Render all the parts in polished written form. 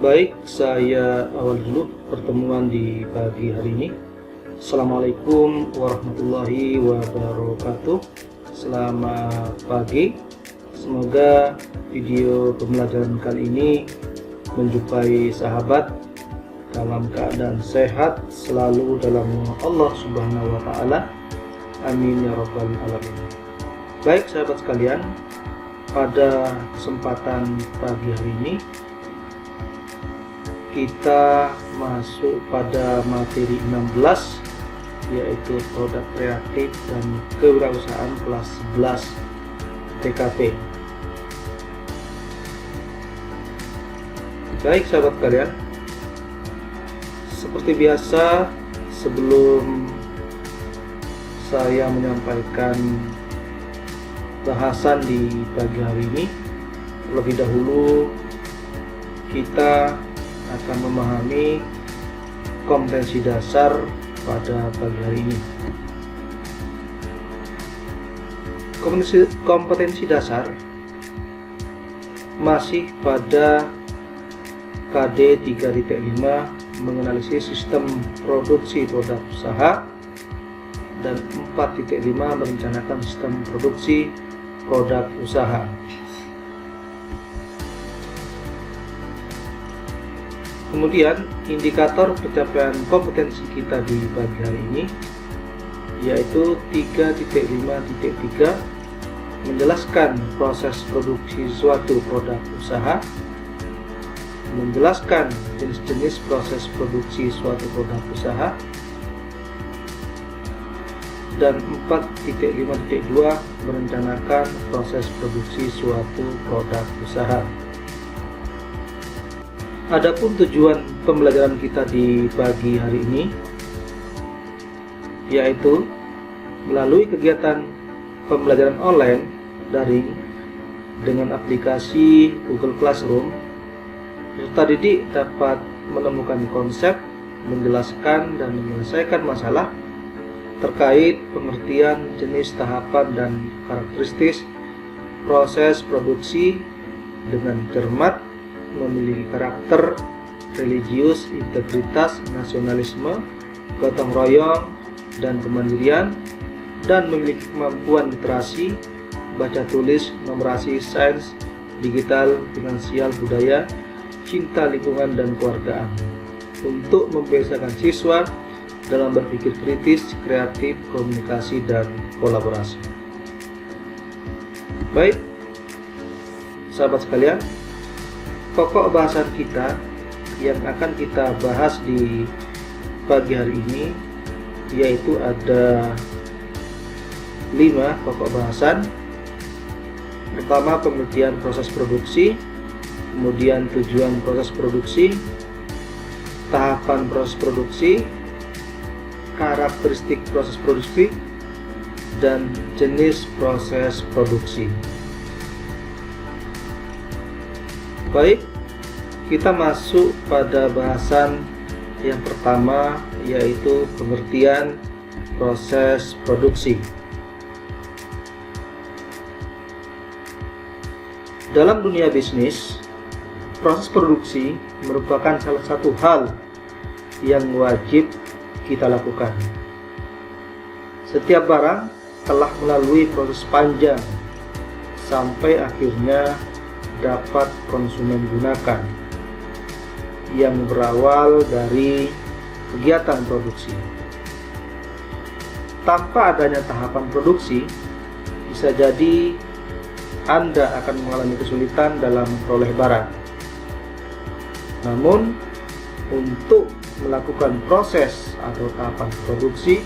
Baik, saya awal dulu pertemuan di pagi hari ini. Assalamualaikum warahmatullahi wabarakatuh. Selamat pagi. Semoga video pembelajaran kali ini menjumpai sahabat dalam keadaan sehat selalu dalam nama Allah Subhanahu wa taala. Amin ya rabbal alamin. Baik sahabat sekalian, pada kesempatan pagi hari ini kita masuk pada materi 16, yaitu produk kreatif dan kewirausahaan kelas 11 TKP. Baik sahabat kalian, seperti biasa sebelum saya menyampaikan bahasan di pagi hari ini, terlebih dahulu kita akan memahami kompetensi dasar pada pagi hari ini. Kompetensi dasar masih pada KD 3.5 menganalisis sistem produksi produk usaha, dan 4.5 merencanakan sistem produksi produk usaha. Kemudian indikator pencapaian kompetensi kita di pagi hari ini yaitu 3.5.3 menjelaskan proses produksi suatu produk usaha, menjelaskan jenis-jenis proses produksi suatu produk usaha, dan 4.5.2 merencanakan proses produksi suatu produk usaha. Adapun tujuan pembelajaran kita di pagi hari ini yaitu melalui kegiatan pembelajaran online daring dengan aplikasi Google Classroom, peserta didik dapat menemukan konsep, menjelaskan dan menyelesaikan masalah terkait pengertian jenis, tahapan, dan karakteristik proses produksi dengan cermat, memiliki karakter religius, integritas, nasionalisme, gotong royong, dan kemandirian, dan memiliki kemampuan literasi, baca tulis, numerasi, sains, digital, finansial, budaya, cinta lingkungan, dan keluargaan, untuk membiasakan siswa dalam berpikir kritis, kreatif, komunikasi, dan kolaborasi. Baik, sahabat sekalian, pokok bahasan kita yang akan kita bahas di pagi hari ini yaitu ada 5 pokok bahasan. Pertama, pengertian proses produksi, kemudian tujuan proses produksi, tahapan proses produksi, karakteristik proses produksi, dan jenis proses produksi. Baik, kita masuk pada bahasan yang pertama yaitu pengertian proses produksi. Dalam dunia bisnis, proses produksi merupakan salah satu hal yang wajib kita lakukan. Setiap barang telah melalui proses panjang sampai akhirnya dapat konsumen gunakan, yang berawal dari kegiatan produksi. Tanpa adanya tahapan produksi, bisa jadi Anda akan mengalami kesulitan dalam memperoleh barang. Namun, untuk melakukan proses atau tahapan produksi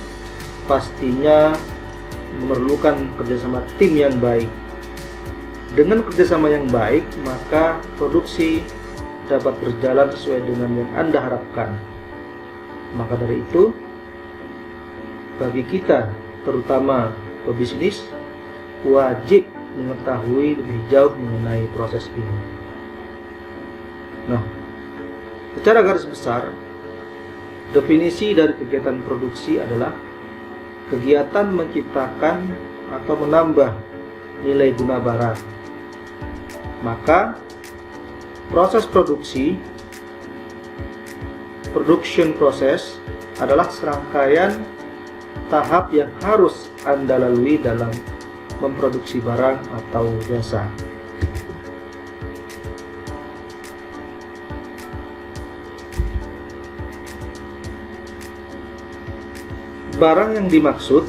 pastinya memerlukan kerjasama tim yang baik. Dengan kerjasama yang baik, maka produksi dapat berjalan sesuai dengan yang Anda harapkan. Maka dari itu, bagi kita, terutama pebisnis, wajib mengetahui lebih jauh mengenai proses ini. Nah, secara garis besar, definisi dari kegiatan produksi adalah kegiatan menciptakan atau menambah nilai guna barang. Maka proses produksi production process adalah serangkaian tahap yang harus Anda lalui dalam memproduksi barang atau jasa. Barang yang dimaksud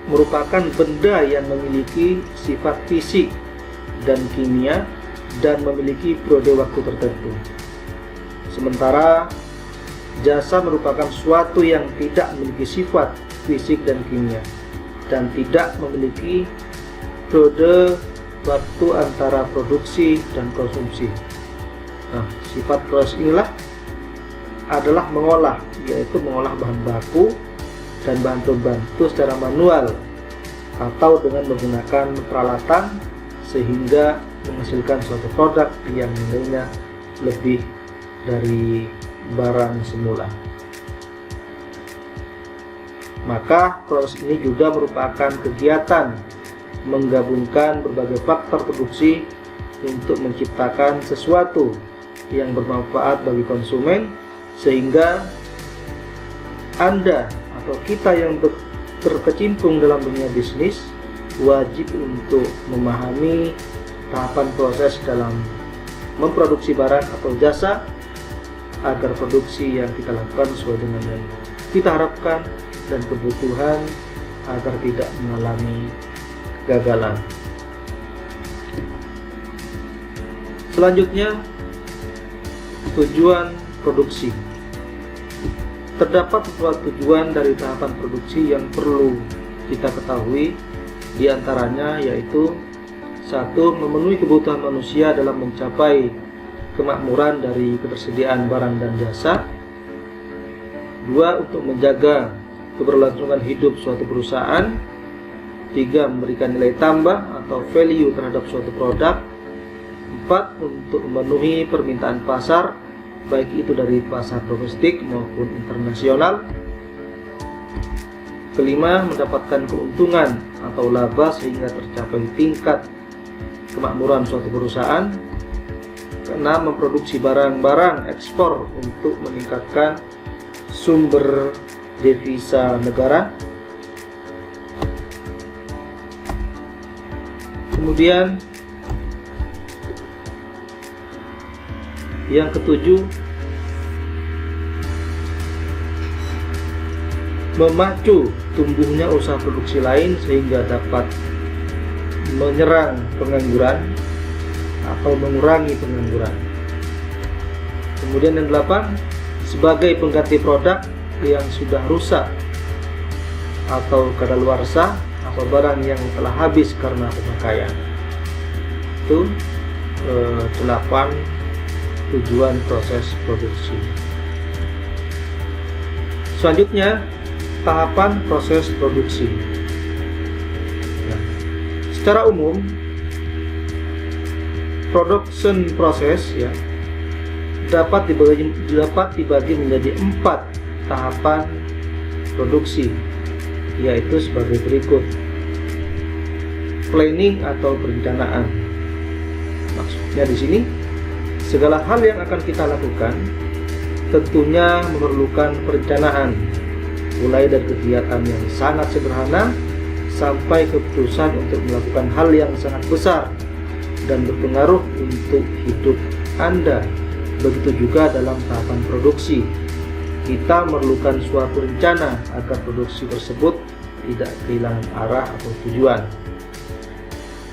merupakan benda yang memiliki sifat fisik dan kimia dan memiliki periode waktu tertentu. Sementara jasa merupakan suatu yang tidak memiliki sifat fisik dan kimia dan tidak memiliki periode waktu antara produksi dan konsumsi. Nah, sifat proses inilah adalah mengolah, yaitu mengolah bahan baku dan bahan pembantu secara manual atau dengan menggunakan peralatan sehingga menghasilkan suatu produk yang nilainya lebih dari barang semula. Maka proses ini juga merupakan kegiatan menggabungkan berbagai faktor produksi untuk menciptakan sesuatu yang bermanfaat bagi konsumen, sehingga Anda atau kita yang terkecimpung dalam dunia bisnis wajib untuk memahami tahapan proses dalam memproduksi barang atau jasa agar produksi yang kita lakukan sesuai dengan yang kita harapkan dan kebutuhan agar tidak mengalami kegagalan. Selanjutnya, tujuan produksi. Terdapat beberapa tujuan dari tahapan produksi yang perlu kita ketahui, di antaranya yaitu: 1. Memenuhi kebutuhan manusia dalam mencapai kemakmuran dari ketersediaan barang dan jasa. 2. Untuk menjaga keberlangsungan hidup suatu perusahaan. 3. Memberikan nilai tambah atau value terhadap suatu produk. 4. Untuk memenuhi permintaan pasar, baik itu dari pasar domestik maupun internasional. 5. Mendapatkan keuntungan atau laba sehingga tercapai tingkat kemakmuran suatu perusahaan. 6. Memproduksi barang-barang ekspor untuk meningkatkan sumber devisa negara. Kemudian yang ketujuh, memacu tumbuhnya usaha produksi lain sehingga dapat menyerang pengangguran atau mengurangi pengangguran. Kemudian yang 8, sebagai pengganti produk yang sudah rusak atau kadaluarsa atau barang yang telah habis karena pemakaian. Itu 8 tujuan proses produksi. Selanjutnya, tahapan proses produksi. Nah, secara umum, production process dapat dibagi menjadi 4 tahapan produksi, yaitu sebagai berikut. Planning atau perencanaan. Maksudnya di sini, segala hal yang akan kita lakukan tentunya memerlukan perencanaan, mulai dari kegiatan yang sangat sederhana sampai keputusan untuk melakukan hal yang sangat besar dan berpengaruh untuk hidup Anda. Begitu juga dalam tahapan produksi, kita memerlukan suatu rencana agar produksi tersebut tidak kehilangan arah atau tujuan.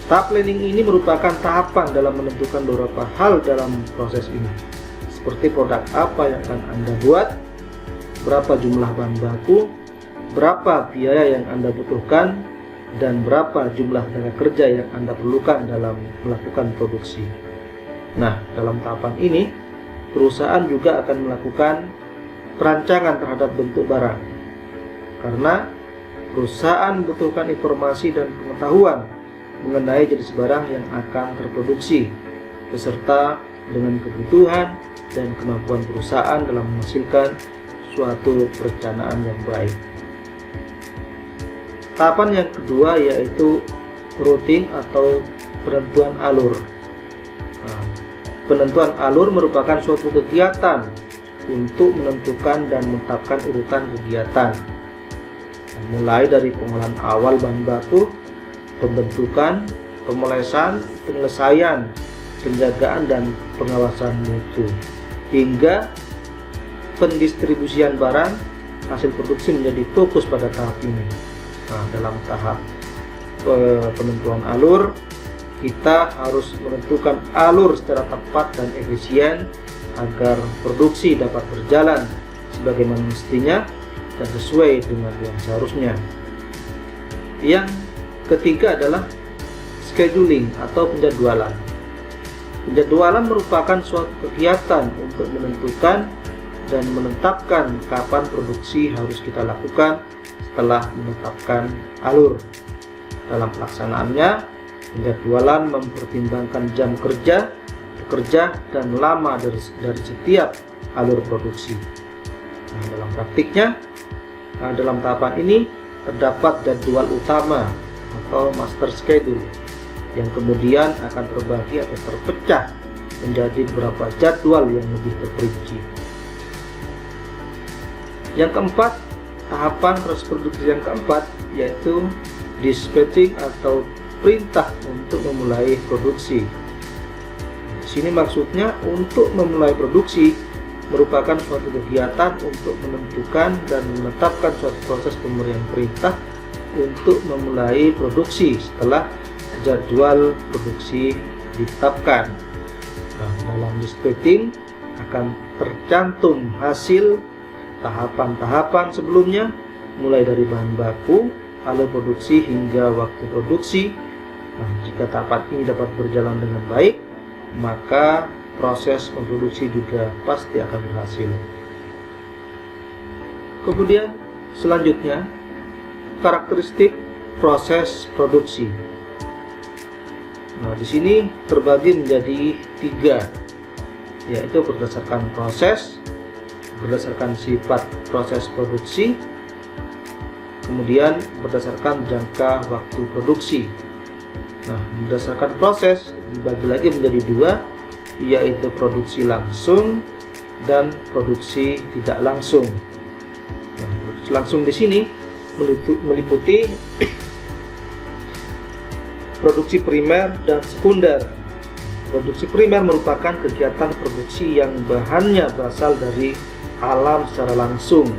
Tahap planning ini merupakan tahapan dalam menentukan beberapa hal dalam proses ini, seperti produk apa yang akan Anda buat, berapa jumlah bahan baku, berapa biaya yang Anda butuhkan, dan berapa jumlah tenaga kerja yang Anda perlukan dalam melakukan produksi. Nah, dalam tahapan ini, perusahaan juga akan melakukan perancangan terhadap bentuk barang, karena perusahaan membutuhkan informasi dan pengetahuan mengenai jenis barang yang akan terproduksi, beserta dengan kebutuhan dan kemampuan perusahaan dalam menghasilkan suatu perencanaan yang baik. Tahapan yang kedua yaitu routing atau penentuan alur. Nah, penentuan alur merupakan suatu kegiatan untuk menentukan dan menetapkan urutan kegiatan, mulai dari pengolahan awal bahan baku, pembentukan, pemolesan, penyelesaian, penjagaan dan pengawasan mutu, hingga pendistribusian barang hasil produksi menjadi fokus pada tahap ini. Nah, dalam tahap penentuan alur, kita harus menentukan alur secara tepat dan efisien agar produksi dapat berjalan sebagaimana mestinya dan sesuai dengan yang seharusnya. Yang ketiga adalah scheduling atau penjadwalan. Penjadwalan merupakan suatu kegiatan untuk menentukan dan menetapkan kapan produksi harus kita lakukan setelah menetapkan alur. Dalam pelaksanaannya, penjadwalan mempertimbangkan jam kerja, pekerja, dan lama dari setiap alur produksi. Nah, dalam praktiknya, dalam tahapan ini terdapat jadwal utama atau master schedule yang kemudian akan terbagi atau terpecah menjadi beberapa jadwal yang lebih terperinci. Yang keempat, tahapan proses produksi yang keempat yaitu dispatching atau perintah untuk memulai produksi. Di sini maksudnya untuk memulai produksi merupakan suatu kegiatan untuk menentukan dan menetapkan suatu proses pemberian perintah untuk memulai produksi setelah jadwal produksi ditetapkan. Nah, dalam dispatching akan tercantum hasil tahapan-tahapan sebelumnya, mulai dari bahan baku, alur produksi hingga waktu produksi. Nah, jika tahapan ini dapat berjalan dengan baik, maka proses memproduksi juga pasti akan berhasil. Kemudian selanjutnya, karakteristik proses produksi. Nah, di sini terbagi menjadi 3, yaitu berdasarkan proses, berdasarkan sifat proses produksi, kemudian berdasarkan jangka waktu produksi. Nah, berdasarkan proses dibagi lagi menjadi 2, yaitu produksi langsung dan produksi tidak langsung. Nah, produksi langsung di sini meliputi produksi primer dan sekunder. Produksi primer merupakan kegiatan produksi yang bahannya berasal dari alam secara langsung,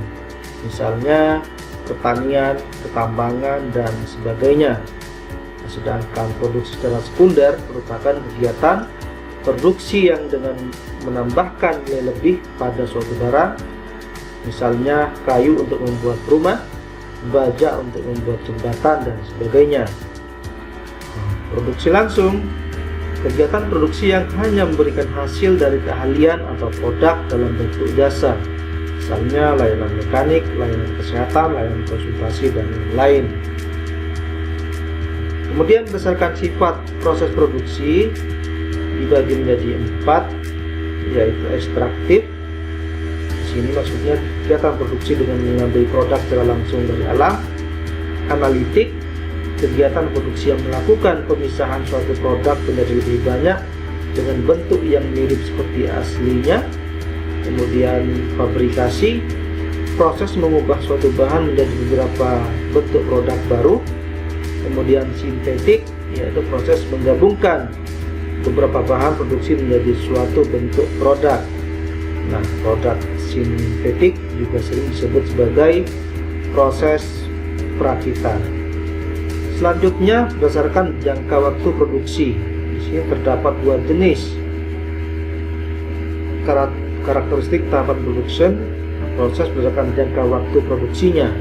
misalnya pertanian, pertambangan, dan sebagainya. Sedangkan produksi secara sekunder merupakan kegiatan produksi yang dengan menambahkan nilai lebih pada suatu barang, misalnya kayu untuk membuat rumah, baja untuk membuat jembatan, dan sebagainya. Produksi langsung, kegiatan produksi yang hanya memberikan hasil dari keahlian atau produk dalam bentuk jasa, misalnya layanan mekanik, layanan kesehatan, layanan konsultasi, dan lain-lain. Kemudian berdasarkan sifat proses produksi dibagi menjadi 4, yaitu ekstraktif. Di sini maksudnya kegiatan produksi dengan mengambil produk secara langsung dari alam. Analitik, kegiatan produksi yang melakukan pemisahan suatu produk menjadi lebih banyak dengan bentuk yang mirip seperti aslinya. Kemudian fabrikasi, proses mengubah suatu bahan menjadi beberapa bentuk produk baru. Kemudian sintetik, yaitu proses menggabungkan beberapa bahan produksi menjadi suatu bentuk produk. Nah, produk sintetik juga sering disebut sebagai proses perakitan. Selanjutnya, berdasarkan jangka waktu produksi. Di sini terdapat 2 jenis karakteristik tahapan production, proses berdasarkan jangka waktu produksinya,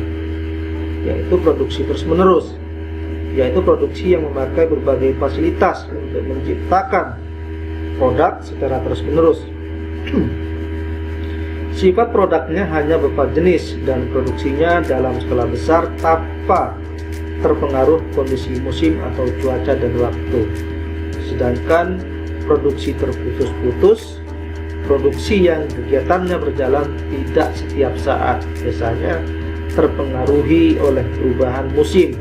yaitu produksi terus-menerus, yaitu produksi yang memakai berbagai fasilitas untuk menciptakan produk secara terus-menerus. Sifat produknya hanya beberapa jenis dan produksinya dalam skala besar tanpa terpengaruh kondisi musim atau cuaca dan waktu. Sedangkan produksi terputus-putus, produksi yang kegiatannya berjalan tidak setiap saat, biasanya terpengaruhi oleh perubahan musim,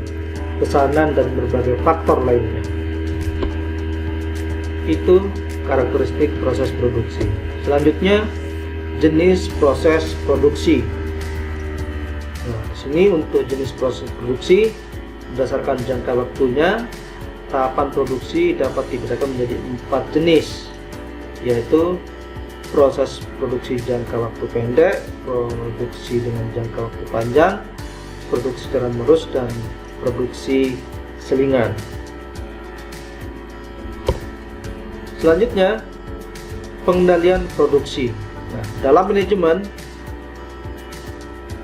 pesanan, dan berbagai faktor lainnya. Itu karakteristik proses produksi. Selanjutnya, jenis proses produksi. Nah, di sini untuk jenis proses produksi berdasarkan jangka waktunya, tahapan produksi dapat dibedakan menjadi 4 jenis, yaitu proses produksi jangka waktu pendek, produksi dengan jangka waktu panjang, produksi terus menerus, dan produksi selingan. Selanjutnya, pengendalian produksi. Nah, dalam manajemen,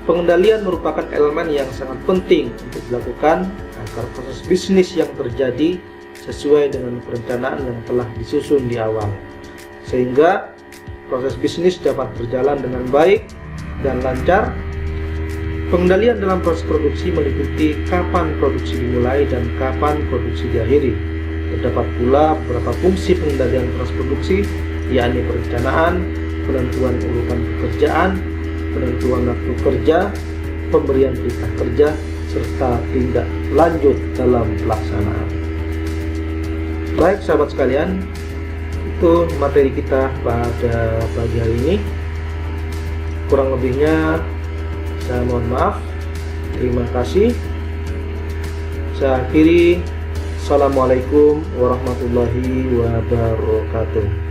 pengendalian merupakan elemen yang sangat penting untuk dilakukan agar proses bisnis yang terjadi sesuai dengan perencanaan yang telah disusun di awal, sehingga proses bisnis dapat berjalan dengan baik dan lancar. Pengendalian dalam proses produksi meliputi kapan produksi dimulai dan kapan produksi diakhiri. Terdapat pula beberapa fungsi pengendalian proses produksi, yakni perencanaan, penentuan urutan pekerjaan, penentuan waktu kerja, pemberian perintah kerja, serta tindak lanjut dalam pelaksanaan. Baik sahabat sekalian, itu materi kita pada pagi hari ini. Kurang lebihnya saya mohon maaf. Terima kasih. Saya akhiri. Assalamualaikum warahmatullahi wabarakatuh.